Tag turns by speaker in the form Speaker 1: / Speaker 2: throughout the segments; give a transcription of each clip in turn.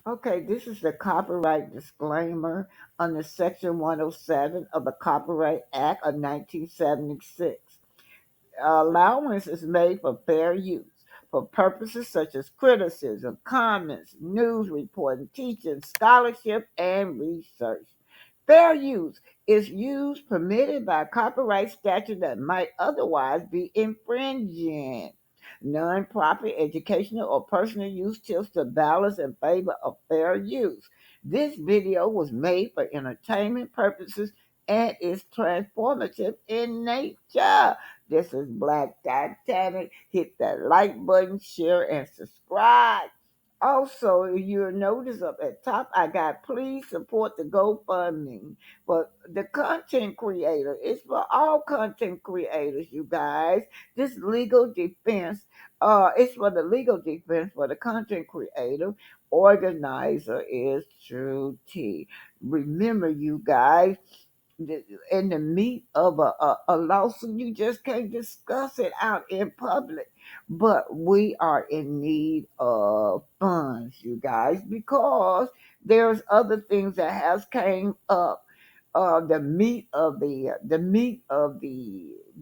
Speaker 1: Okay, this is the copyright disclaimer under Section 107 of the Copyright Act of 1976. Allowance is made for fair use for purposes such as criticism, comments, news reporting, teaching, scholarship, and research. Fair use is use permitted by copyright statute that might otherwise be infringing. Non-profit, educational, or personal use tilts the balance in favor of fair use. This video was made for entertainment purposes and is transformative in nature. This is Black Titanic. Hit that like button, share, and subscribe. Also, you'll notice up at top, I got please support the GoFundMe for the content creator. It's for all content creators, you guys. This legal defense, it's for the legal defense for the content creator. Organizer is True T. Remember, you guys, in the meat of a lawsuit, you just can't discuss it out in public. But we are in need of funds, you guys, because there's other things that has came up. The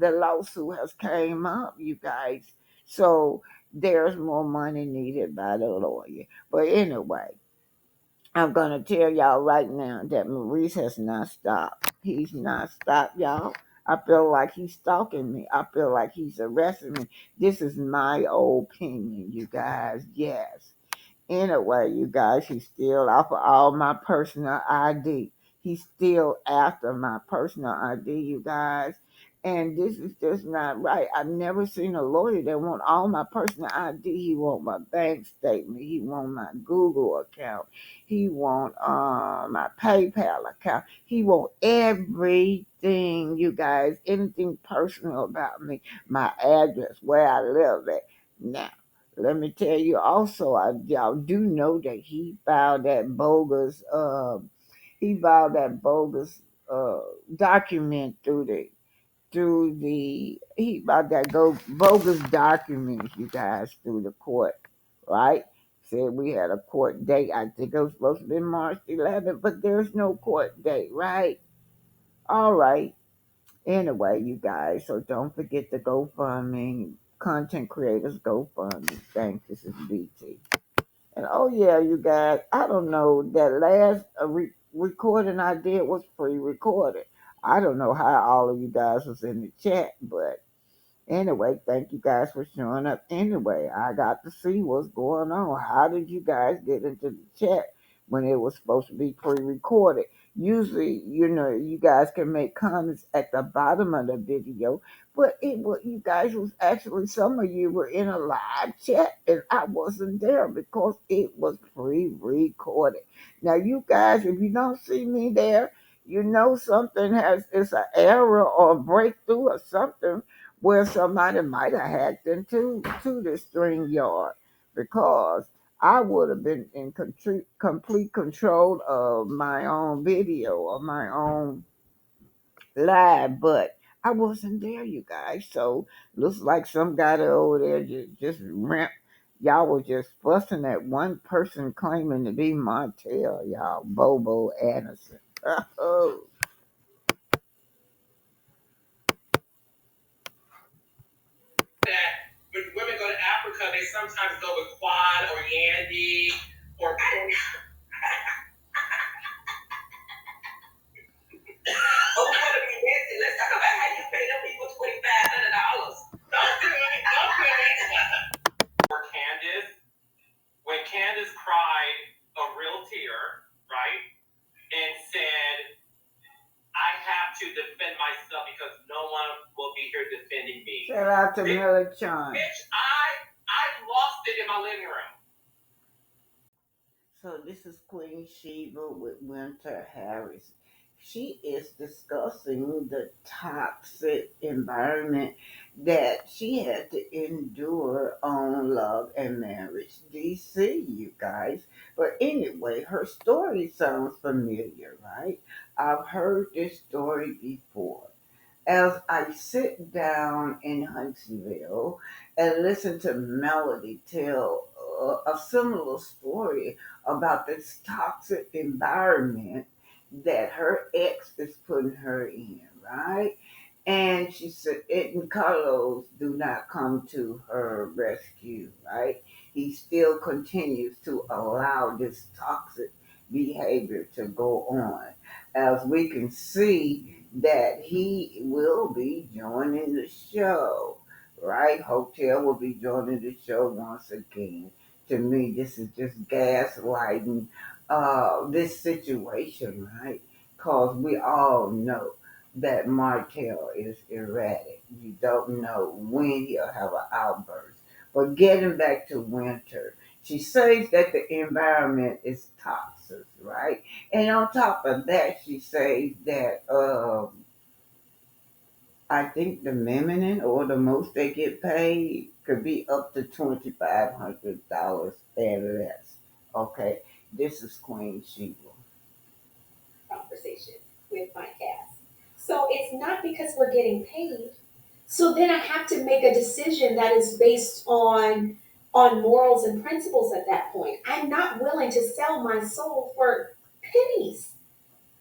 Speaker 1: lawsuit has came up, you guys. So there's more money needed by the lawyer. But anyway, I'm gonna tell y'all right now that Maurice has not stopped. He's not stopped, y'all. I feel like he's stalking me. I feel like he's arresting me. This is my opinion, you guys. Yes. Anyway, you guys, he's still after all my personal ID. He's still after my personal ID, you guys. And this is just not right. I've never seen a lawyer that want all my personal ID. He want my bank statement. He want my Google account. He want my PayPal account. He want everything, you guys. Anything personal about me. My address, where I live at. Now, let me tell you also, y'all do know that he filed that bogus document he filed that go bogus documents, you guys, through the court, right? Said we had a court date. I think it was supposed to be March 11th, but there's no court date, right? All right. Anyway, you guys, so don't forget to GoFundMe, content creators GoFundMe. Thanks. This is BT. And oh yeah, you guys, I don't know, that last recording I did was pre-recorded. I don't know how all of you guys was in the chat, but anyway, thank you guys for showing up. Anyway, I got to see what's going on. How did you guys get into the chat when it was supposed to be pre-recorded? Usually, you guys can make comments at the bottom of the video, but you guys was actually, some of you were in a live chat and I wasn't there because it was pre-recorded. Now, you guys, if you don't see me there, something it's an error or a breakthrough or something where somebody might have hacked into the string yard, because I would have been in complete control of my own video or my own live, but I wasn't there, you guys. So looks like some guy over there just ramp. Y'all were just fussing at one person claiming to be Montel, y'all, Bobo Anderson. Oh. That when women go to Africa, they sometimes go with quad or yandy or. Oh, we gotta be fancy. Let's talk about how you pay them people $2,500. Don't do it. Don't do it. For Candace, when Candace cried a real tear, right, and said, "I have to defend myself because no one will be here defending me." Shout out to Miller Chan. Bitch, I lost it in my living room. So this is Queen Sheba with Winter Harris. She is discussing the toxic environment that she had to endure on Love and Marriage DC, you guys. But anyway, her story sounds familiar, right? I've heard this story before. As I sit down in Huntsville and listen to Melody tell a similar story about this toxic environment that her ex is putting her in, right? And she said, and Carlos do not come to her rescue, right? He still continues to allow this toxic behavior to go on. As we can see that he will be joining the show, right? Hotel will be joining the show once again. To me, this is just gaslighting this situation, right? Because we all know that Martell is erratic. You don't know when he'll have an outburst. But getting back to Winter, she says that the environment is toxic, right? And on top of that, she says that I think the minimum or the most they get paid could be up to $2,500 and less. Okay, this is Queen Sheba.
Speaker 2: Conversation with my cast. So it's not because we're getting paid. So then I have to make a decision that is based on morals and principles at that point. I'm not willing to sell my soul for pennies.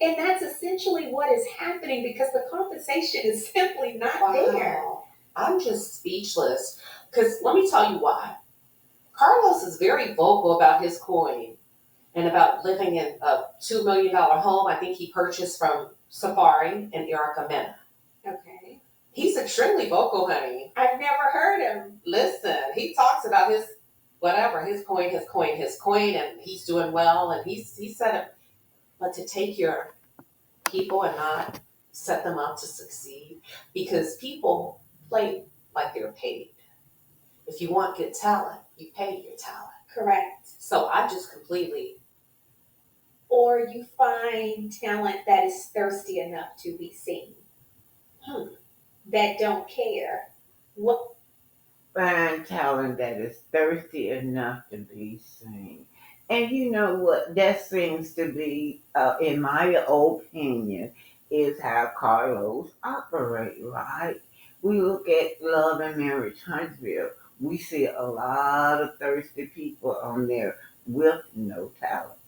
Speaker 2: And that's essentially what is happening because the compensation is simply not there.
Speaker 3: Wow. I'm just speechless. Because let me tell you why. Carlos is very vocal about his coin and about living in a $2 million home I think he purchased from Safari and Erica Mena.
Speaker 2: Okay.
Speaker 3: He's extremely vocal, honey.
Speaker 2: I've never heard him.
Speaker 3: Listen, he talks about his whatever, his coin, and he's doing well, and he said it. But to take your people and not set them up to succeed, because people play like they're paid. If you want good talent, you pay your talent.
Speaker 2: Correct.
Speaker 3: So I just completely,
Speaker 2: Or you find talent that is thirsty enough to be seen, that don't care. What
Speaker 1: Find talent that is thirsty enough to be seen. And you know what? That seems to be, in my opinion, is how Carlos operate, right? We look at Love and Marriage Huntsville. We see a lot of thirsty people on there with no talent.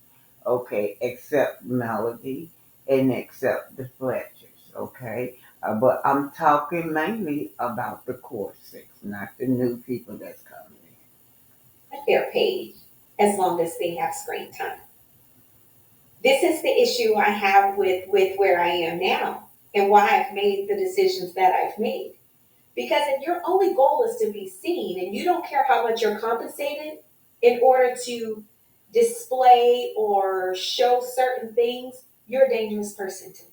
Speaker 1: Okay, except Melody and except the Fletchers, okay? But I'm talking mainly about the core six, not the new people that's coming
Speaker 2: they're paid as long as they have screen time. This is the issue I have with where I am now and why I've made the decisions that I've made. Because if your only goal is to be seen and you don't care how much you're compensated in order to display or show certain things, you're a dangerous person to me.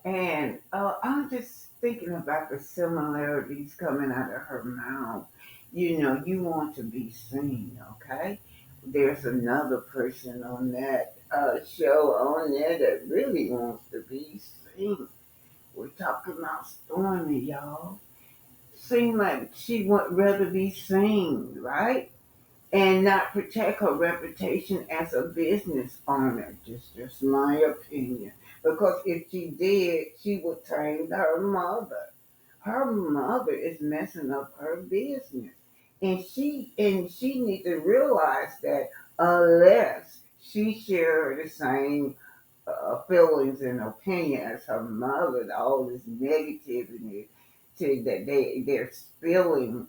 Speaker 1: in. And I'm just thinking about the similarities coming out of her mouth. You know, you want to be seen, okay? There's another person on that show on there that really wants to be seen. We're talking about Stormy, y'all. Seem like she would rather be seen, right? And not protect her reputation as a business owner. Just my opinion. Because if she did, she would tame her mother. Her mother is messing up her business. And she needs to realize that unless she shares the same feelings and opinion as her mother, all this negativity that they're spilling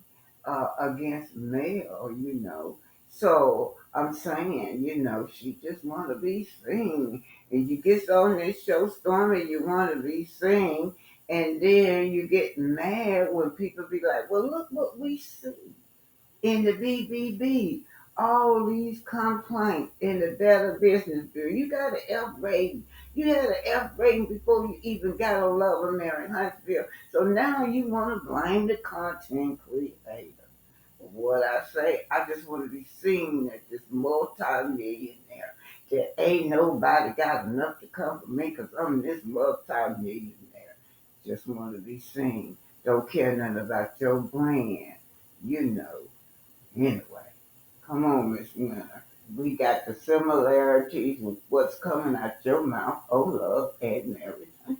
Speaker 1: against male, you know. So I'm saying, you know, she just want to be seen, and you get on this show, Stormy, you want to be seen, and then you get mad when people be like, "Well, look what we see in the BBB, all these complaints in the Better Business Bureau. You got an F rating. You had an F rating before you even got a Love and Mary Huntsville. So now you want to blame the content creator. What I say, I just want to be seen as this multi-millionaire. That ain't nobody got enough to come for me because I'm this multi-millionaire. Just want to be seen. Don't care nothing about your brand. You know. Anyway, come on, Miss Winter. We got the similarities with what's coming out your mouth. Oh, love and everything.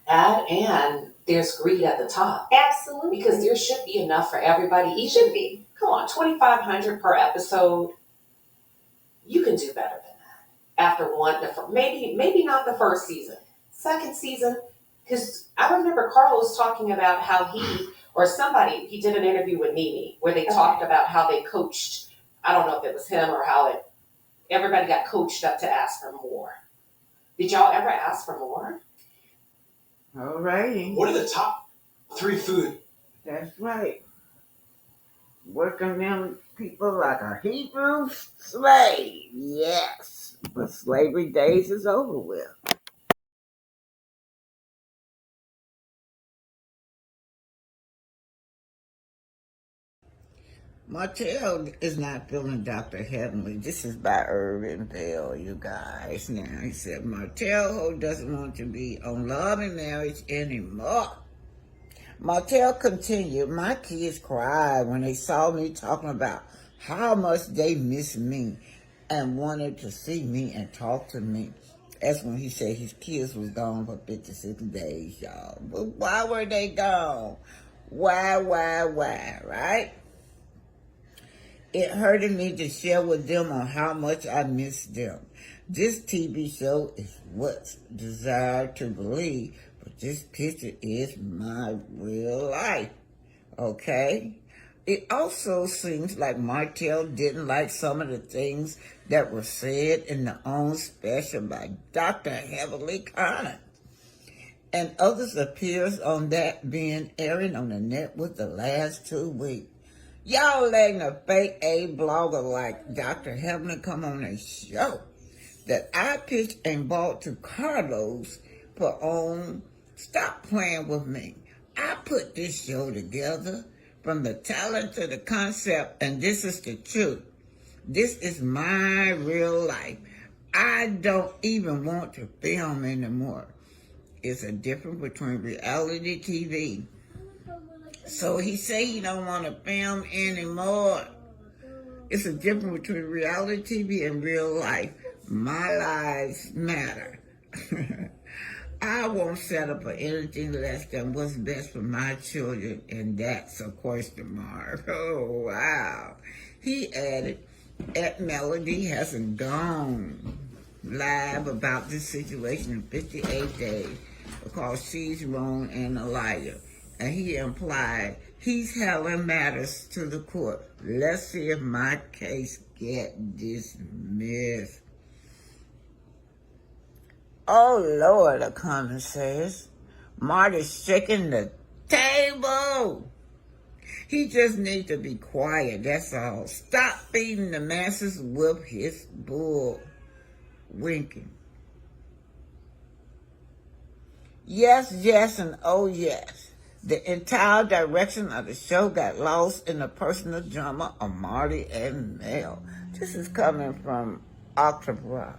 Speaker 3: and there's greed at the top.
Speaker 2: Absolutely.
Speaker 3: Because there should be enough for everybody.
Speaker 2: Should be.
Speaker 3: Come on, 2,500 per episode. You can do better than that. After maybe not the first season, second season, because I remember Carlos talking about how he did an interview with Mimi where they talked about how they coached. I don't know if it was him or how everybody got coached up to ask for more. Did y'all ever ask for more?
Speaker 1: All righty.
Speaker 4: What are the top 3 food?
Speaker 1: That's right. Working them people like a Hebrew slave. Yes. But slavery days is over with. Martell is not feeling Dr. Heavenly. This is by Irvin Bell, you guys. Now, he said, Martell doesn't want to be on Love and Marriage anymore. Martell continued, my kids cried when they saw me talking about how much they miss me and wanted to see me and talk to me. That's when he said his kids was gone for 56 days, y'all. But why were they gone? Why, right? It hurted me to share with them on how much I miss them. This TV show is what's desired to believe, but this picture is my real life, okay? It also seems like Martell didn't like some of the things that were said in the own special by Dr. Heavenly Connor. And others appears on that being airing on the net with the last 2 weeks. Y'all letting a fake A blogger like Dr. Heavenly come on a show that I pitched and bought to Carlos for on. Stop playing with me. I put this show together from the talent to the concept, and this is the truth. This is my real life. I don't even want to film anymore. It's a difference between reality TV. So he say he don't want to film anymore. It's a difference between reality TV and real life. My lives matter. I won't settle for anything less than what's best for my children, and that's a question mark. Oh, wow. He added, Aunt Melody hasn't gone live about this situation in 58 days because she's wrong and a liar. And he implied he's handling matters to the court. Let's see if my case get dismissed. Oh, Lord, the comment says. Marty's shaking the table. He just needs to be quiet, that's all. Stop feeding the masses with his bull. Winking. Yes, and oh yes. The entire direction of the show got lost in the personal drama of Marty and Mel. This is coming from October.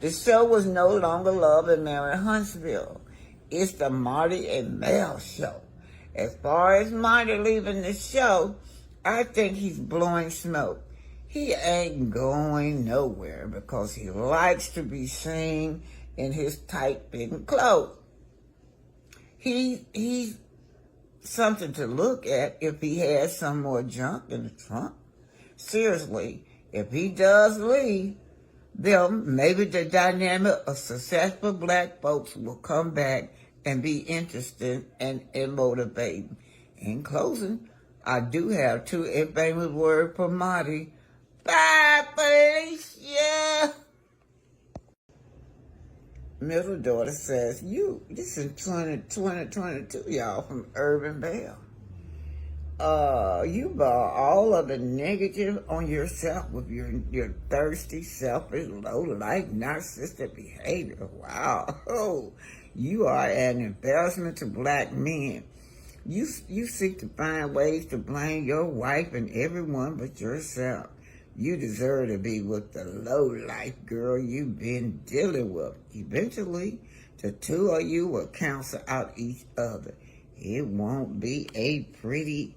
Speaker 1: The show was no longer Love and Mary Huntsville. It's the Marty and Mel show. As far as Marty leaving the show, I think he's blowing smoke. He ain't going nowhere because he likes to be seen in his tight-fitting clothes. He's something to look at if he has some more junk in the trunk. Seriously, if he does leave, then maybe the dynamic of successful black folks will come back and be interesting and motivating. In closing, I do have 2 infamous words for Marty. Bye, Felicia. Middle daughter says, this is 2022, y'all, from Urban Bell. You brought all of the negative on yourself with your thirsty, selfish, low-life, narcissistic behavior. Wow. Oh, you are an embarrassment to black men. You seek to find ways to blame your wife and everyone but yourself. You deserve to be with the low-life girl you've been dealing with. Eventually, the 2 of you will cancel out each other. It won't be a pretty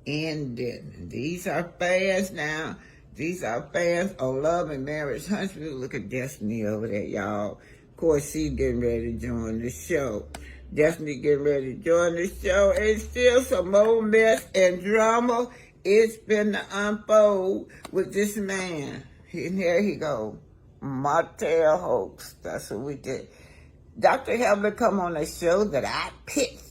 Speaker 1: ending. These are fans now. These are fans of Love and Marriage Huntsville. Look at Destiny over there, y'all. Of course, she's getting ready to join the show. Destiny getting ready to join the show. And still some more mess and drama it's been to unfold with this man. And here he go. Martell hoax. That's what we did. Dr. Helmer come on a show that I picked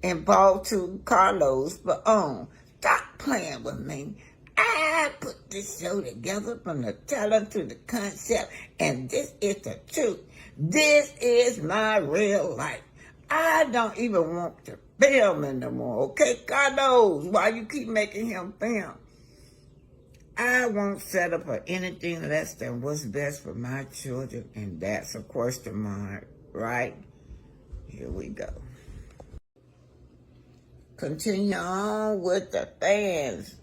Speaker 1: and bought to Carlos, but stop playing with me. I put this show together from the talent to the concept, and this is the truth. This is my real life. I don't even want to film anymore, okay, Carlos? Why you keep making him film? I won't settle for anything less than what's best for my children, and that's a question mark, right? Here we go. Continue on with the fans.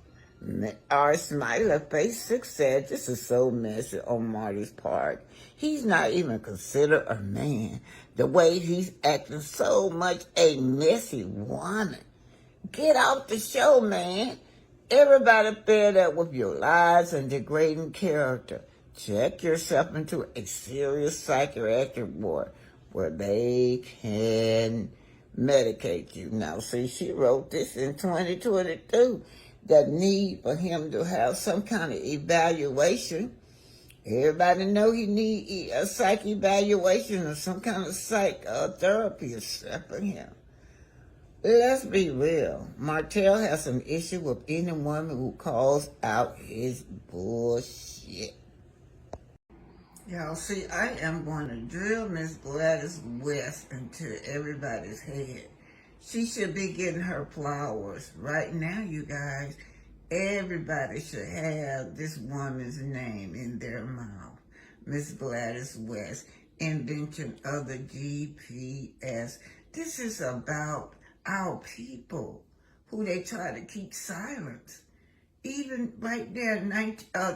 Speaker 1: Our smiley face 6 said, this is so messy on Marty's part. He's not even considered a man. The way he's acting so much a messy woman. Get off the show, man. Everybody fed up with your lies and degrading character. Check yourself into a serious psychiatric ward where they can medicate you. Now, see, she wrote this in 2022. The need for him to have some kind of evaluation. Everybody know he need a psych evaluation or some kind of psych therapy except for him. Let's be real. Martell has an issue with any woman who calls out his bullshit. Y'all see, I am going to drill Miss Gladys West into everybody's head. She should be getting her flowers. Right now, you guys, everybody should have this woman's name in their mouth. Miss Gladys West, invention of the GPS. This is about our people who they try to keep silent. Even right there,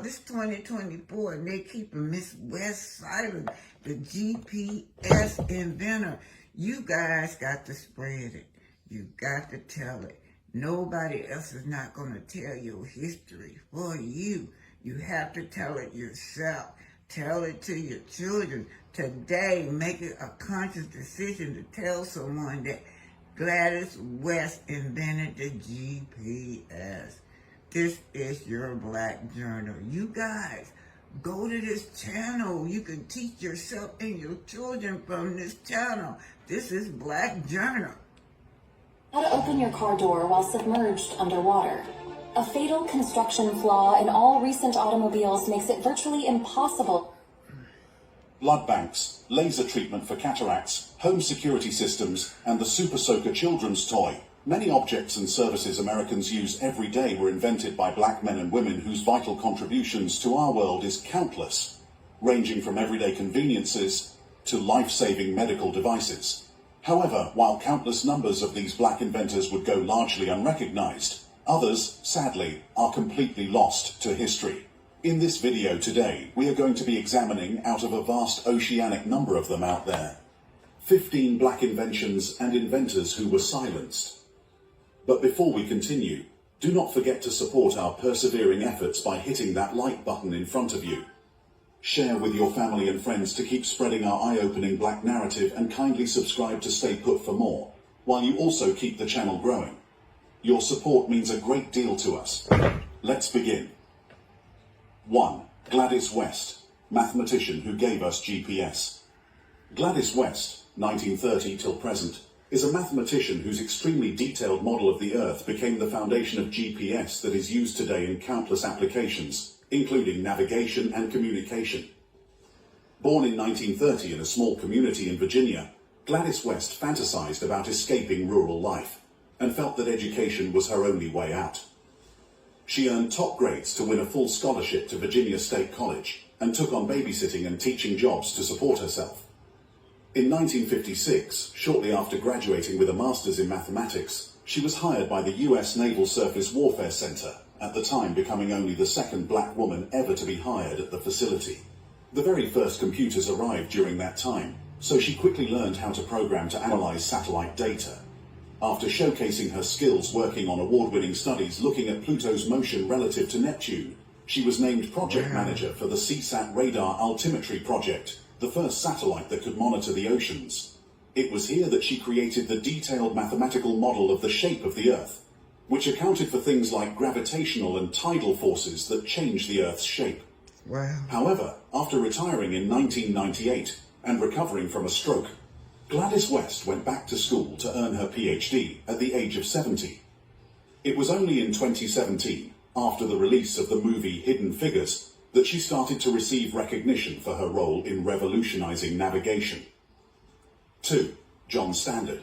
Speaker 1: this 2024, and they keep Miss West silent, the GPS inventor. You guys got to spread it. You got to tell it. Nobody else is not going to tell your history for you. You have to tell it yourself. Tell it to your children. Today, make it a conscious decision to tell someone that Gladys West invented the GPS. This is your Black Journal. You guys, go to this channel. You can teach yourself and your children from this channel. This is Black Journal.
Speaker 5: How to open your car door while submerged underwater. A fatal construction flaw in all recent automobiles makes it virtually impossible.
Speaker 6: Blood banks, laser treatment for cataracts, home security systems, and the Super Soaker children's toy. Many objects and services Americans use every day were invented by black men and women whose vital contributions to our world is countless, ranging from everyday conveniences to life-saving medical devices. However, while countless numbers of these black inventors would go largely unrecognized, others, sadly, are completely lost to history. In this video today, we are going to be examining out of a vast oceanic number of them out there, 15 black inventions and inventors who were silenced. But before we continue, do not forget to support our persevering efforts by hitting that like button in front of you. Share with your family and friends to keep spreading our eye-opening black narrative, and kindly subscribe to Stay Put for more, while you also keep the channel growing. Your support means a great deal to us. Let's begin. 1. Gladys West, mathematician who gave us GPS. Gladys West, 1930 till present, is a mathematician whose extremely detailed model of the Earth became the foundation of GPS that is used today in countless applications, including navigation and communication. Born in 1930 in a small community in Virginia, Gladys West fantasized about escaping rural life and felt that education was her only way out. She earned top grades to win a full scholarship to Virginia State College and took on babysitting and teaching jobs to support herself. In 1956, shortly after graduating with a master's in mathematics, she was hired by the US Naval Surface Warfare Center, at the time becoming only the second black woman ever to be hired at the facility. The very first computers arrived during that time, so she quickly learned how to program to analyze satellite data. After showcasing her skills working on award-winning studies looking at Pluto's motion relative to Neptune, she was named project manager for the CSAT radar altimetry project, the first satellite that could monitor the oceans. It was here that she created the detailed mathematical model of the shape of the Earth, which accounted for things like gravitational and tidal forces that change the Earth's shape.
Speaker 1: Wow.
Speaker 6: However, after retiring in 1998 and recovering from a stroke, Gladys West went back to school to earn her PhD at the age of 70. It was only in 2017, after the release of the movie Hidden Figures, that she started to receive recognition for her role in revolutionizing navigation. 2. John Standard.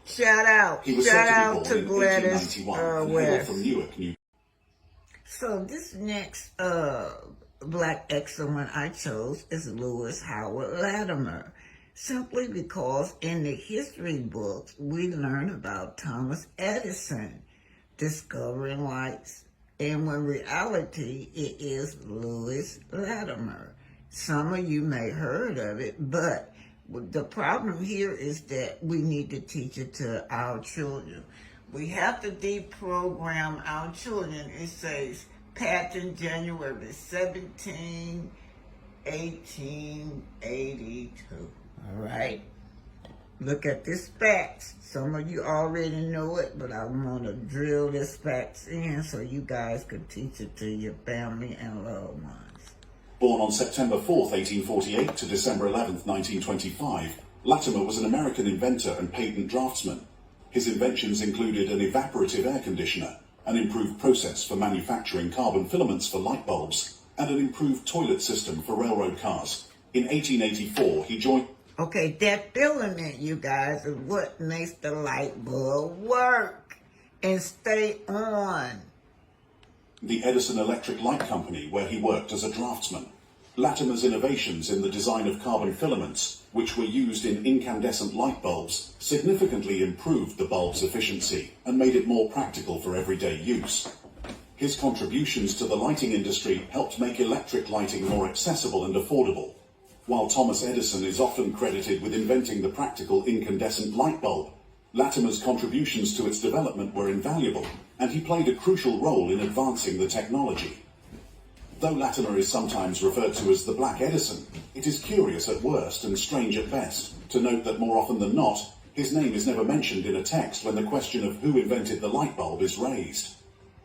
Speaker 1: Shout out.
Speaker 6: He was
Speaker 1: Shout
Speaker 6: said
Speaker 1: out
Speaker 6: to
Speaker 1: to
Speaker 6: be born in
Speaker 1: Gladys
Speaker 6: 1891 and hailed
Speaker 1: West.
Speaker 6: from Newark, New
Speaker 1: So this next black excellent I chose is Lewis Howard Latimer, simply because in the history books we learn about Thomas Edison discovering lights, and when reality it is Lewis Latimer. Some of you may have heard of it, but the problem here is that we need to teach it to our children. We have to deprogram our children. It says patent January 17, 1882. All right? Look at this facts. Some of you already know it, but I want to drill this facts in so you guys can teach it to your family and loved ones.
Speaker 6: Born on September 4, 1848 to December 11, 1925, Latimer was an American inventor and patent draftsman. His inventions included an evaporative air conditioner, an improved process for manufacturing carbon filaments for light bulbs, and an improved toilet system for railroad cars. In 1884, he joined...
Speaker 1: Okay, that filament, you guys, is what makes the light bulb work and stay on.
Speaker 6: the Edison Electric Light Company, where he worked as a draftsman. Latimer's innovations in the design of carbon filaments, which were used in incandescent light bulbs, significantly improved the bulb's efficiency and made it more practical for everyday use. His contributions to the lighting industry helped make electric lighting more accessible and affordable. While Thomas Edison is often credited with inventing the practical incandescent light bulb, Latimer's contributions to its development were invaluable, and he played a crucial role in advancing the technology. Though Latimer is sometimes referred to as the Black Edison, it is curious at worst and strange at best to note that more often than not, his name is never mentioned in a text when the question of who invented the light bulb is raised.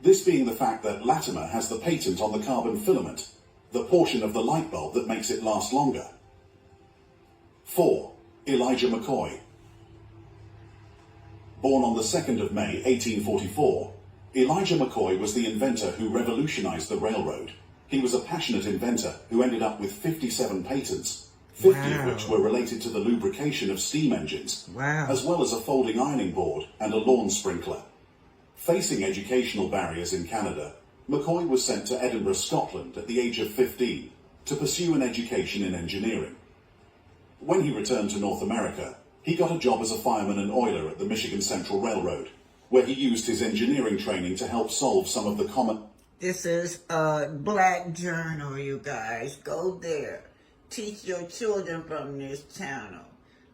Speaker 6: This being the fact that Latimer has the patent on the carbon filament, the portion of the light bulb that makes it last longer. 4. Elijah McCoy. Born on the 2nd of May 1844, Elijah McCoy was the inventor who revolutionized the railroad. He was a passionate inventor who ended up with 57 patents, 50 of which were related to the lubrication of steam engines, as well as a folding ironing board and a lawn sprinkler. Facing educational barriers in Canada, McCoy was sent to Edinburgh, Scotland at the age of 15 to pursue an education in engineering. When he returned to North America, he got a job as a fireman and oiler at the Michigan Central Railroad, where he used his engineering training to help solve some of the common...
Speaker 1: This is a Black Journal, you guys. Go there. Teach your children from this channel.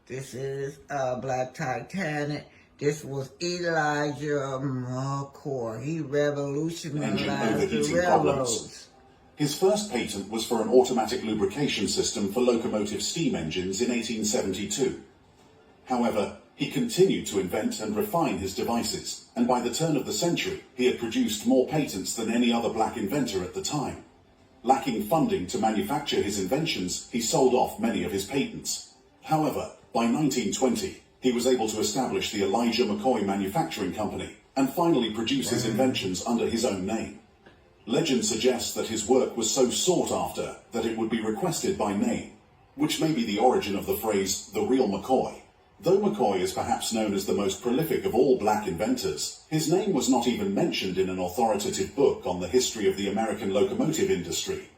Speaker 1: This is Black Titanic. This was Elijah McCoy. He revolutionized the railroads.
Speaker 6: His first patent was for an automatic lubrication system for locomotive steam engines in 1872. However, he continued to invent and refine his devices, and by the turn of the century, he had produced more patents than any other black inventor at the time. Lacking funding to manufacture his inventions, he sold off many of his patents. However, by 1920, he was able to establish the Elijah McCoy Manufacturing Company and finally produce his inventions under his own name. Legend suggests that his work was so sought after that it would be requested by name, which may be the origin of the phrase, the real McCoy. Though McCoy is perhaps known as the most prolific of all black inventors, his name was not even mentioned in an authoritative book on the history of the American locomotive industry.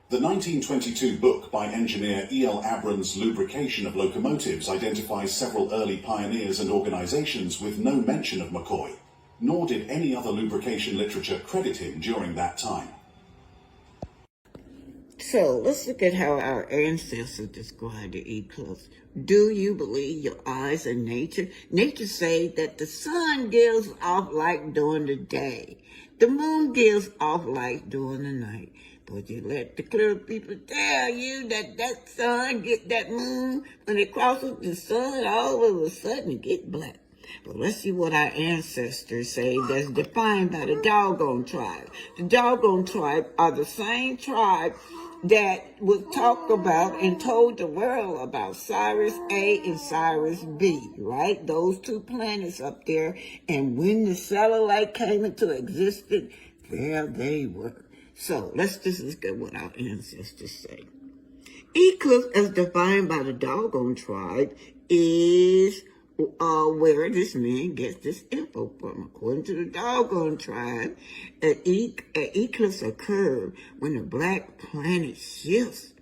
Speaker 6: The 1922 book by engineer E.L. Abrams' Lubrication of Locomotives identifies several early pioneers and organizations with no mention of McCoy, nor did any other lubrication literature credit him during that time.
Speaker 1: So let's look at how our ancestors described the eclipse. Do you believe your eyes are nature? Nature says that the sun gives off light during the day. The moon gives off light during the night. But you let the clear people tell you that that sun, get that moon, when it crosses the sun, all of a sudden it get black. But let's see what our ancestors say that's defined by the doggone tribe. The doggone tribe are the same tribe that was talked about and told the world about Cyrus A and Cyrus B, right? Those two planets up there. And when the satellite came into existence, there they were. So let's just look at what our ancestors say. Eclipse, as defined by the doggone tribe, is where this man gets this info from. According to the doggone tribe, an eclipse occurs when the black planet shifts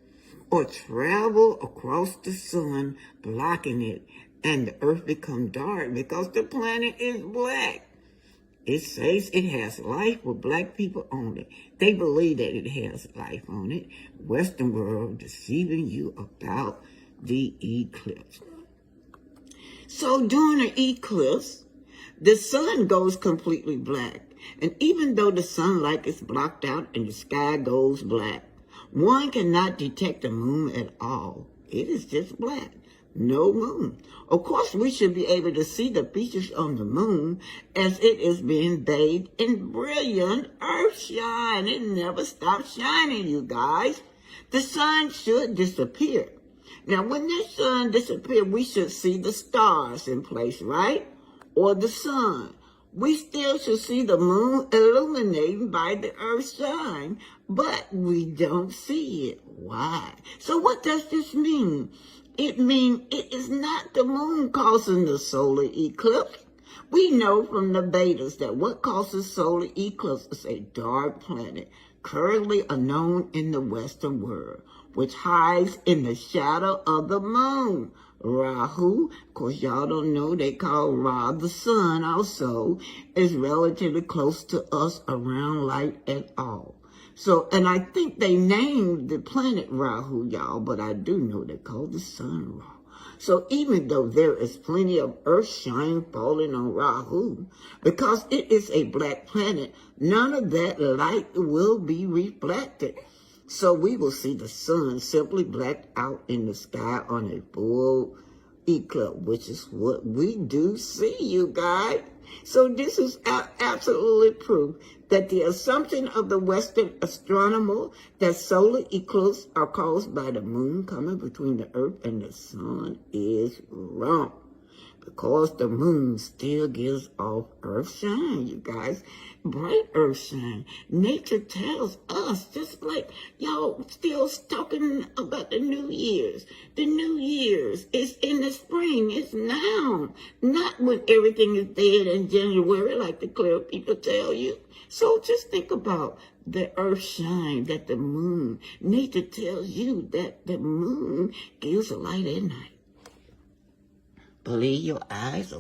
Speaker 1: or travel across the sun, blocking it, and the earth becomes dark because the planet is black. It says it has life with black people on it. They believe that it has life on it. Western world deceiving you about the eclipse. So during an eclipse, the sun goes completely black. And even though the sunlight is blocked out and the sky goes black, one cannot detect the moon at all. It is just black. No moon. Of course, we should be able to see the features on the moon as it is being bathed in brilliant earthshine. It never stops shining, you guys. The sun should disappear. Now, when the sun disappears, we should see the stars in place, right? Or the sun. We still should see the moon illuminating by the earth's shine, but we don't see it. Why? So what does this mean? It means it is not the moon causing the solar eclipse. We know from the Vedas that what causes solar eclipse is a dark planet, currently unknown in the Western world, which hides in the shadow of the moon. Rahu, of course y'all don't know, they call Ra the sun also, is relatively close to us around light at all. So, and I think they named the planet Rahu, y'all, but I do know they call the sun Ra. So even though there is plenty of earth shine falling on Rahu, because it is a black planet, none of that light will be reflected. So we will see the sun simply blacked out in the sky on a full eclipse, which is what we do see, you guys. So this is absolutely proof that the assumption of the Western astronomer that solar eclipses are caused by the moon coming between the earth and the sun is wrong. Because the moon still gives off earth shine, you guys. Bright earth shine. Nature tells us, just like y'all still talking about the New Year's. The New Year's is in the spring. It's now. Not when everything is dead in January, like the clear people tell you. So just think about the earth shine that the moon. Nature tells you that the moon gives a light at night. Believe your eyes.